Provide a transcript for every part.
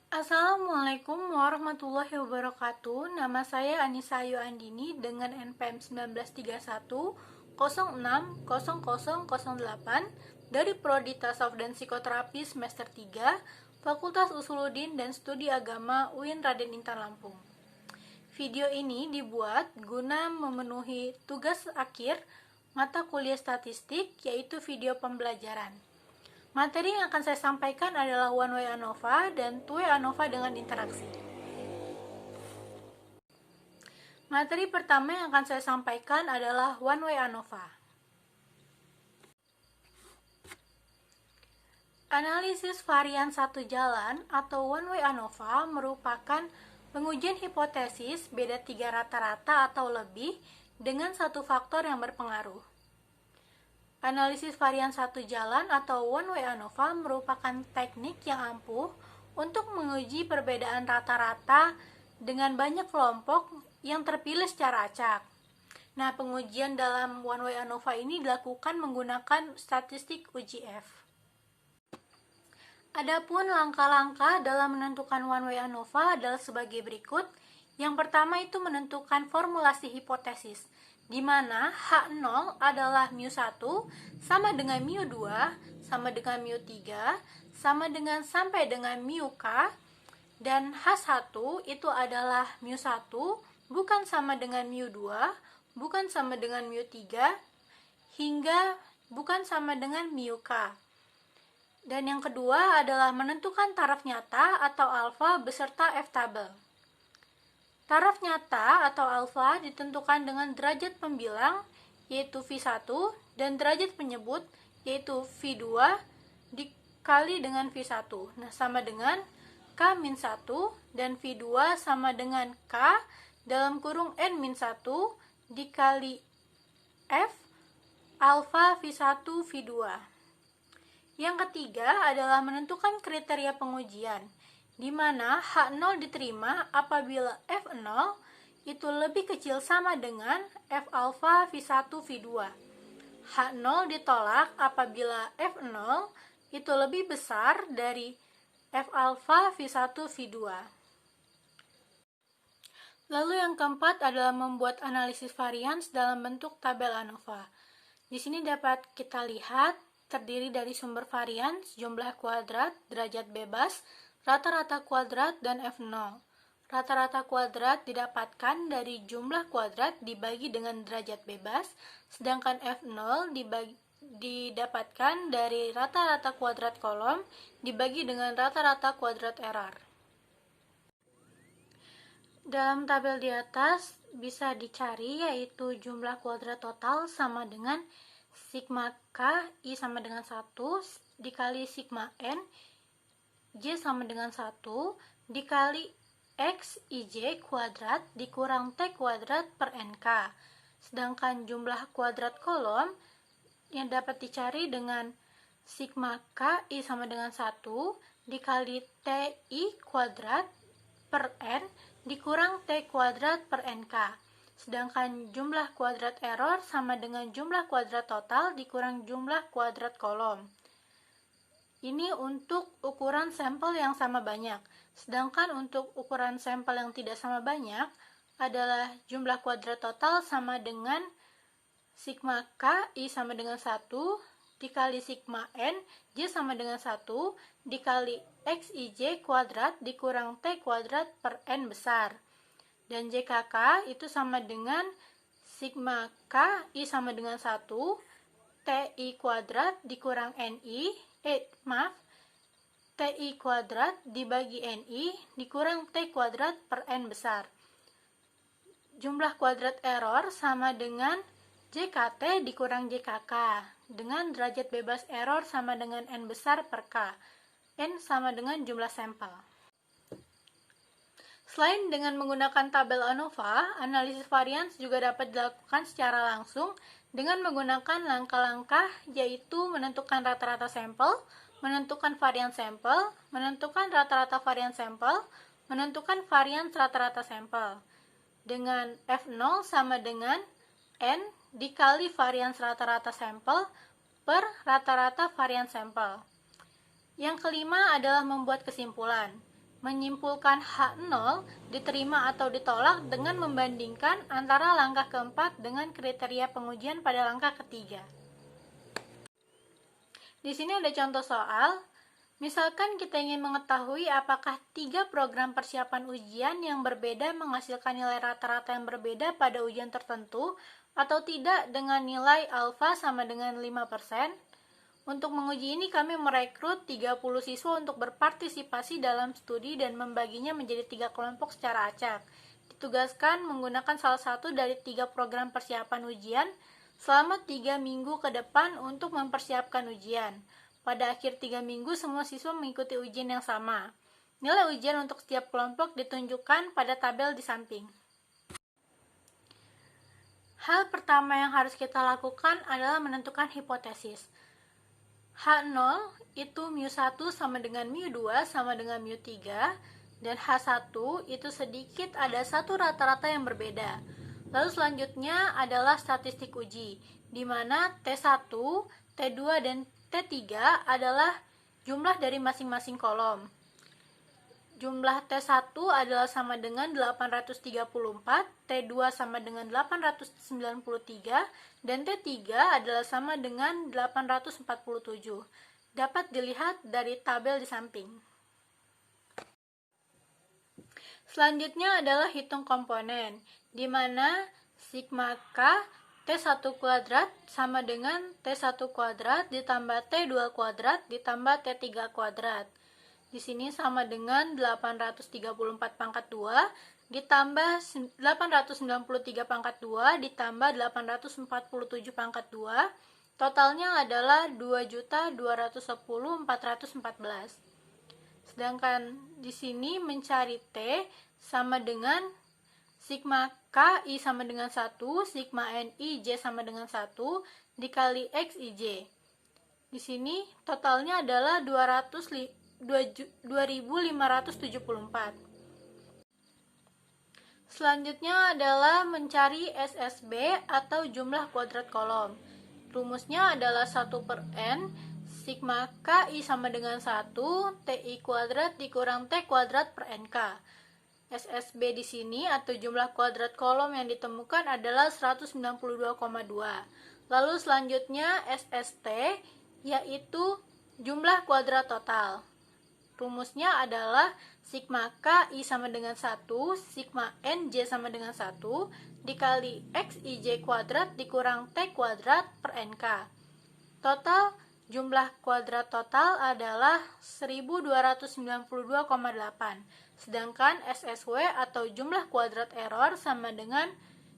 Assalamualaikum warahmatullahi wabarakatuh. Nama saya Anissa Ayu Andini dengan NPM 1931 06 0008 dari Prodi Tasawuf dan Psikoterapi semester 3, Fakultas Usuluddin dan Studi Agama UIN Raden Intan Lampung. Video ini dibuat guna memenuhi tugas akhir mata kuliah statistik, yaitu video pembelajaran. Materi yang akan saya sampaikan adalah one way ANOVA dan two way ANOVA dengan interaksi. Materi pertama yang akan saya sampaikan adalah one way ANOVA. Analisis varian satu jalan atau one way ANOVA merupakan pengujian hipotesis beda 3 rata-rata atau lebih dengan satu faktor yang berpengaruh. Analisis varian satu jalan atau one way ANOVA merupakan teknik yang ampuh untuk menguji perbedaan rata-rata dengan banyak kelompok yang terpilih secara acak. Nah, pengujian dalam one way ANOVA ini dilakukan menggunakan statistik UGF. Adapun langkah-langkah dalam menentukan one way ANOVA adalah sebagai berikut. Yang pertama itu menentukan formulasi hipotesis, di mana H0 adalah mu1 sama dengan mu2 sama dengan mu3 sama dengan sampai dengan mu-k, dan H1 itu adalah mu1 bukan sama dengan mu2 bukan sama dengan mu3 hingga bukan sama dengan mu-k. Dan yang kedua adalah menentukan taraf nyata atau alfa beserta F-tabel. Taraf nyata atau alfa ditentukan dengan derajat pembilang, yaitu V1, dan derajat penyebut, yaitu V2, dikali dengan V1. Nah, sama dengan K-1, dan V2 sama dengan K dalam kurung N-1 dikali F alfa V1 V2. Yang ketiga adalah menentukan kriteria pengujian, di mana H0 diterima apabila F0 itu lebih kecil sama dengan F alfa V1 V2. H0 ditolak apabila F0 itu lebih besar dari F alfa V1 V2. Lalu yang keempat adalah membuat analisis varians dalam bentuk tabel ANOVA. Di sini dapat kita lihat terdiri dari sumber varians, jumlah kuadrat, derajat bebas, rata-rata kuadrat, dan F0. Rata-rata kuadrat didapatkan dari jumlah kuadrat dibagi dengan derajat bebas, sedangkan F0 didapatkan dari rata-rata kuadrat kolom dibagi dengan rata-rata kuadrat error. Dalam tabel di atas bisa dicari yaitu jumlah kuadrat total sama dengan sigma K, I sama dengan 1, dikali sigma N, J sama dengan 1, dikali X IJ kuadrat dikurang T kuadrat per NK. Sedangkan jumlah kuadrat kolom yang dapat dicari dengan sigma K, I sama dengan 1, dikali TI kuadrat per N, dikurang T kuadrat per NK. Sedangkan jumlah kuadrat error sama dengan jumlah kuadrat total dikurang jumlah kuadrat kolom. Ini untuk ukuran sampel yang sama banyak. Sedangkan untuk ukuran sampel yang tidak sama banyak adalah jumlah kuadrat total sama dengan sigma K, I sama dengan 1, dikali sigma N, J sama dengan 1, dikali X IJ kuadrat dikurang T kuadrat per N besar. Dan JKK itu sama dengan sigma K, I sama dengan 1, TI kuadrat dikurang TI kuadrat dibagi NI dikurang T kuadrat per N besar. Jumlah kuadrat error sama dengan JKT dikurang JKK, dengan derajat bebas error sama dengan N besar per K. N sama dengan jumlah sampel. Selain dengan menggunakan tabel ANOVA, analisis varians juga dapat dilakukan secara langsung dengan menggunakan langkah-langkah yaitu menentukan rata-rata sampel, menentukan varian sampel, menentukan rata-rata varian sampel, menentukan varians rata-rata sampel. Dengan F0 sama dengan N dikali varians rata-rata sampel per rata-rata varian sampel. Yang kelima adalah membuat kesimpulan. Menyimpulkan H0 diterima atau ditolak dengan membandingkan antara langkah keempat dengan kriteria pengujian pada langkah ketiga. Di sini ada contoh soal. Misalkan kita ingin mengetahui apakah 3 program persiapan ujian yang berbeda menghasilkan nilai rata-rata yang berbeda pada ujian tertentu atau tidak dengan nilai alfa sama dengan 5%. Untuk menguji ini kami merekrut 30 siswa untuk berpartisipasi dalam studi dan membaginya menjadi 3 kelompok secara acak. Ditugaskan menggunakan salah satu dari 3 program persiapan ujian selama 3 minggu ke depan untuk mempersiapkan ujian. Pada akhir 3 minggu, semua siswa mengikuti ujian yang sama. Nilai ujian untuk setiap kelompok ditunjukkan pada tabel di samping. Hal pertama yang harus kita lakukan adalah menentukan hipotesis. H0 itu mu1 sama dengan mu2 sama dengan mu3, dan H1 itu sedikit ada satu rata-rata yang berbeda. Lalu selanjutnya adalah statistik uji, di mana T1, T2, dan T3 adalah jumlah dari masing-masing kolom. Jumlah T1 adalah sama dengan 834, T2 sama dengan 893, dan T3 adalah sama dengan 847. Dapat dilihat dari tabel di samping. Selanjutnya adalah hitung komponen, di mana sigma K T1 kuadrat sama dengan T1 kuadrat ditambah T2 kuadrat ditambah T3 kuadrat. Di sini sama dengan 834 pangkat 2 ditambah 893 pangkat 2 ditambah 847 pangkat 2. Totalnya adalah 2.210.414. Sedangkan di sini mencari T sama dengan sigma K I sama dengan 1, sigma N I J sama dengan 1 dikali X I J. Di sini totalnya adalah 2.574. Selanjutnya adalah mencari SSB atau jumlah kuadrat kolom. Rumusnya adalah 1/n sigma K I sama dengan 1 TI kuadrat dikurang T kuadrat per NK. SSB di sini atau jumlah kuadrat kolom yang ditemukan adalah 192,2. Lalu selanjutnya SST yaitu jumlah kuadrat total. Rumusnya adalah sigma K I sama dengan 1, sigma N J sama dengan 1 dikali X I J kuadrat dikurang T kuadrat per NK. Total jumlah kuadrat total adalah 1292,8. Sedangkan SSW atau jumlah kuadrat error sama dengan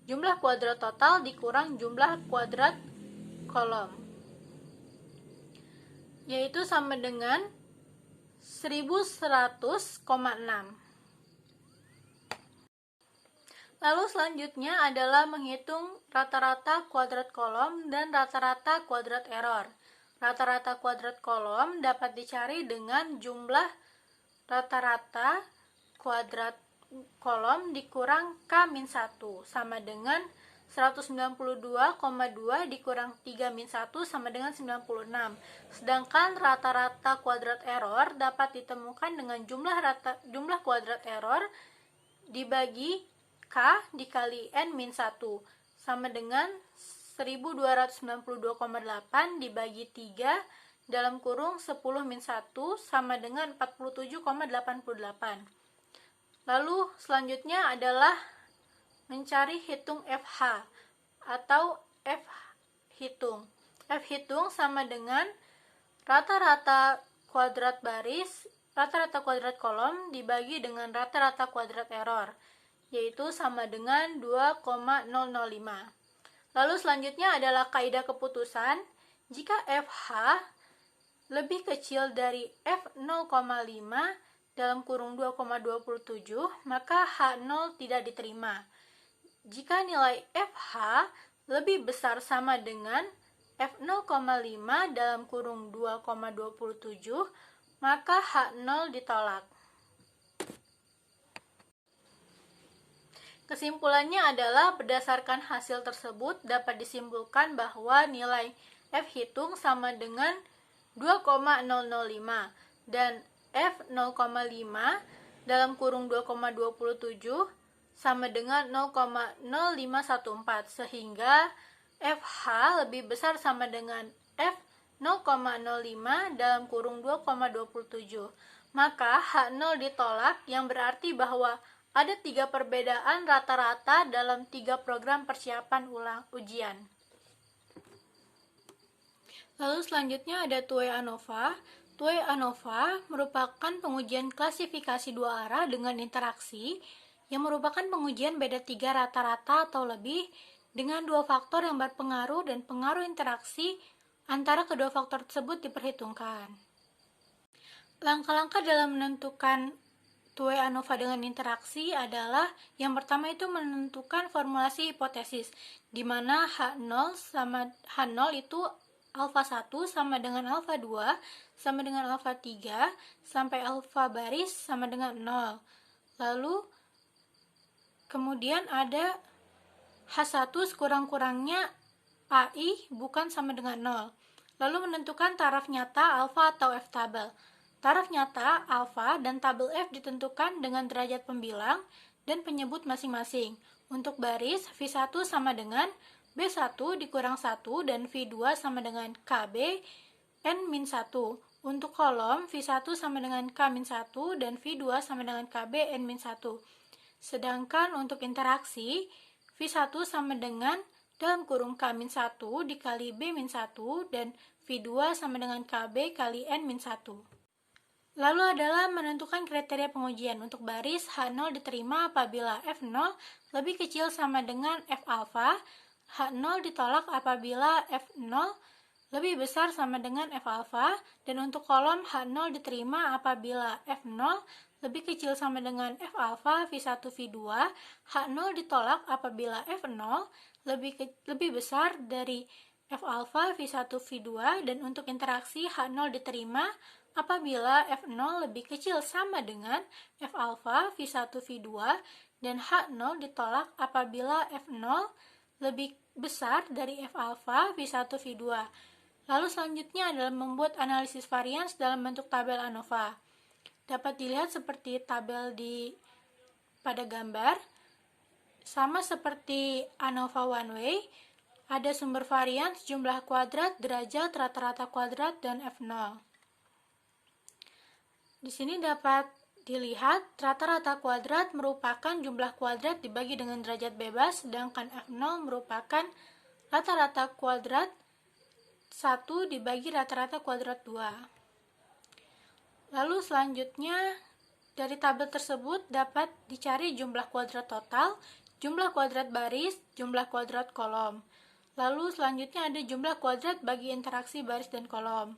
jumlah kuadrat total dikurang jumlah kuadrat kolom, yaitu sama dengan 1100,6. Lalu selanjutnya adalah menghitung rata-rata kuadrat kolom dan rata-rata kuadrat error. Rata-rata kuadrat kolom dapat dicari dengan jumlah rata-rata kuadrat kolom dikurang K-1 sama dengan 192,2 dikurang 3-1 sama dengan 96. Sedangkan rata-rata kuadrat error dapat ditemukan dengan jumlah kuadrat error dibagi K dikali N-1 sama dengan 1292,8 dibagi 3 dalam kurung 10-1 sama dengan 47,88. Lalu selanjutnya adalah mencari hitung FH atau F hitung. F hitung sama dengan rata-rata kuadrat baris, rata-rata kuadrat kolom dibagi dengan rata-rata kuadrat error, yaitu sama dengan 2,005. Lalu selanjutnya adalah kaidah keputusan. Jika FH lebih kecil dari F0,5 dalam kurung 2,27, maka H0 tidak diterima. Jika nilai FH lebih besar sama dengan F0,5 dalam kurung 2,27, maka H0 ditolak. Kesimpulannya adalah berdasarkan hasil tersebut dapat disimpulkan bahwa nilai F hitung sama dengan 2,005 dan F0,5 dalam kurung 2,27 sama dengan 0,0514, sehingga FH lebih besar sama dengan F 0,05 dalam kurung 2,27. Maka H0 ditolak, yang berarti bahwa ada 3 perbedaan rata-rata dalam 3 program persiapan ujian. Lalu selanjutnya ada two-way ANOVA. Two-way ANOVA merupakan pengujian klasifikasi dua arah dengan interaksi yang merupakan pengujian beda 3 rata-rata atau lebih dengan 2 faktor yang berpengaruh dan pengaruh interaksi antara kedua faktor tersebut diperhitungkan. Langkah-langkah dalam menentukan two-way ANOVA dengan interaksi adalah yang pertama itu menentukan formulasi hipotesis, di mana H0 itu alfa 1 sama dengan alfa 2 sama dengan alfa 3 sampai alfa baris sama dengan 0. Lalu kemudian ada H1 sekurang-kurangnya AI bukan sama dengan 0. Lalu menentukan taraf nyata alfa atau F tabel. Taraf nyata alfa dan tabel F ditentukan dengan derajat pembilang dan penyebut masing-masing. Untuk baris, V1 sama dengan B1 dikurang 1 dan V2 sama dengan KB N-1. Untuk kolom, V1 sama dengan K-1 dan V2 sama dengan KB N-1. Sedangkan untuk interaksi, V1 sama dengan dalam kurung K-1 dikali B-1 dan V2 sama dengan KB kali N-1. Lalu adalah menentukan kriteria pengujian. Untuk baris, H0 diterima apabila F0 lebih kecil sama dengan F alfa, H0 ditolak apabila F0 lebih besar sama dengan F alfa, dan untuk kolom H0 diterima apabila F0 lebih kecil sama dengan F alfa V1 V2, H0 ditolak apabila F0 lebih besar dari F alfa V1 V2, dan untuk interaksi H0 diterima apabila F0 lebih kecil sama dengan F alfa V1 V2 dan H0 ditolak apabila F0 lebih besar dari F alfa V1 V2. Lalu selanjutnya adalah membuat analisis varians dalam bentuk tabel ANOVA. Dapat dilihat seperti tabel pada gambar. Sama seperti ANOVA one way, ada sumber varians, jumlah kuadrat, derajat, rata-rata kuadrat, dan F0. Di sini dapat dilihat rata-rata kuadrat merupakan jumlah kuadrat dibagi dengan derajat bebas, sedangkan F0 merupakan rata-rata kuadrat 1 dibagi rata-rata kuadrat 2. Lalu selanjutnya dari tabel tersebut dapat dicari jumlah kuadrat total, jumlah kuadrat baris, jumlah kuadrat kolom. Lalu selanjutnya ada jumlah kuadrat bagi interaksi baris dan kolom.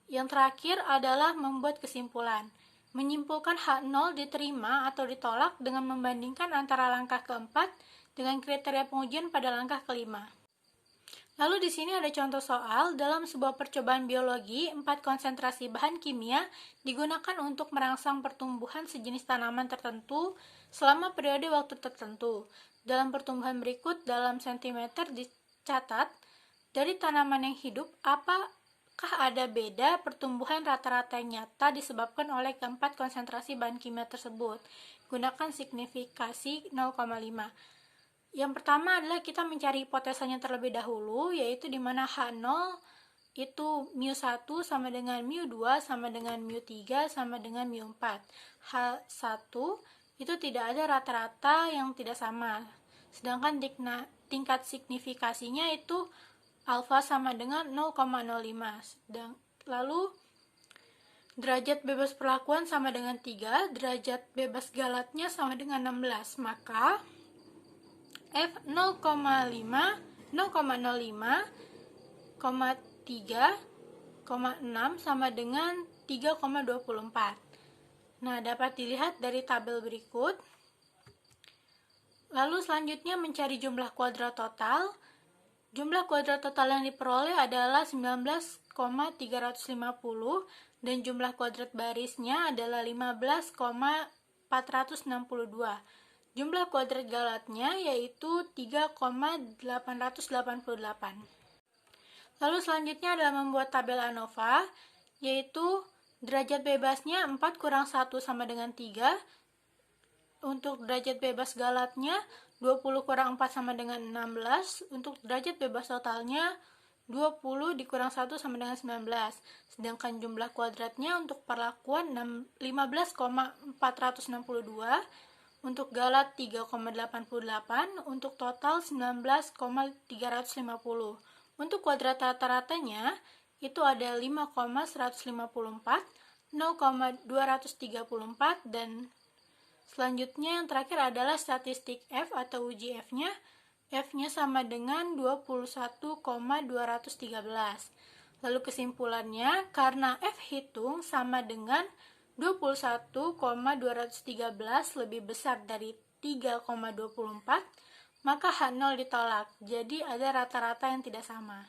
Yang terakhir adalah membuat kesimpulan. Menyimpulkan H0 diterima atau ditolak dengan membandingkan antara langkah keempat dengan kriteria pengujian pada langkah kelima. Lalu di sini ada contoh soal. Dalam sebuah percobaan biologi, 4 konsentrasi bahan kimia digunakan untuk merangsang pertumbuhan sejenis tanaman tertentu selama periode waktu tertentu. Dalam pertumbuhan berikut dalam sentimeter dicatat, dari tanaman yang hidup, apakah ada beda pertumbuhan rata-rata yang nyata disebabkan oleh keempat konsentrasi bahan kimia tersebut? Gunakan signifikasi 0,5. Yang pertama adalah kita mencari hipotesanya terlebih dahulu, yaitu di mana H0 itu mu1 sama dengan mu2 sama dengan mu3 sama dengan mu4. H1 itu tidak ada rata-rata yang tidak sama. Sedangkan tingkat signifikasinya itu alfa sama dengan 0,05. Lalu derajat bebas perlakuan sama dengan 3, derajat bebas galatnya sama dengan 16. Maka F 0,05, 0,05, 3,6 sama dengan 3,24. Nah, dapat dilihat dari tabel berikut. Lalu selanjutnya mencari jumlah kuadrat total. Jumlah kuadrat total yang diperoleh adalah 19,350 dan jumlah kuadrat barisnya adalah 15,462. Jumlah kuadrat galatnya yaitu 3,888. Lalu selanjutnya adalah membuat tabel ANOVA, yaitu derajat bebasnya 4 kurang 1 sama dengan 3, Untuk derajat bebas galatnya 20 kurang 4 sama dengan 16. Untuk derajat bebas totalnya 20 dikurang 1 sama dengan 19. Sedangkan jumlah kuadratnya untuk perlakuan 15,462, untuk galat 3,88, untuk total 19,350. Untuk kuadrat rata-ratanya itu ada 5,154, 0,234, dan selanjutnya yang terakhir adalah statistik F atau uji F-nya. F-nya sama dengan 21,213. Lalu kesimpulannya, karena F hitung sama dengan 21,213 lebih besar dari 3,24, maka H0 ditolak. Jadi ada rata-rata yang tidak sama.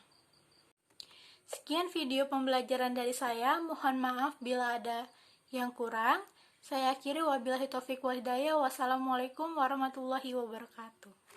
Sekian video pembelajaran dari saya. Mohon maaf bila ada yang kurang. Saya akhiri, wabillahi taufiq wal hidayah. Wassalamualaikum warahmatullahi wabarakatuh.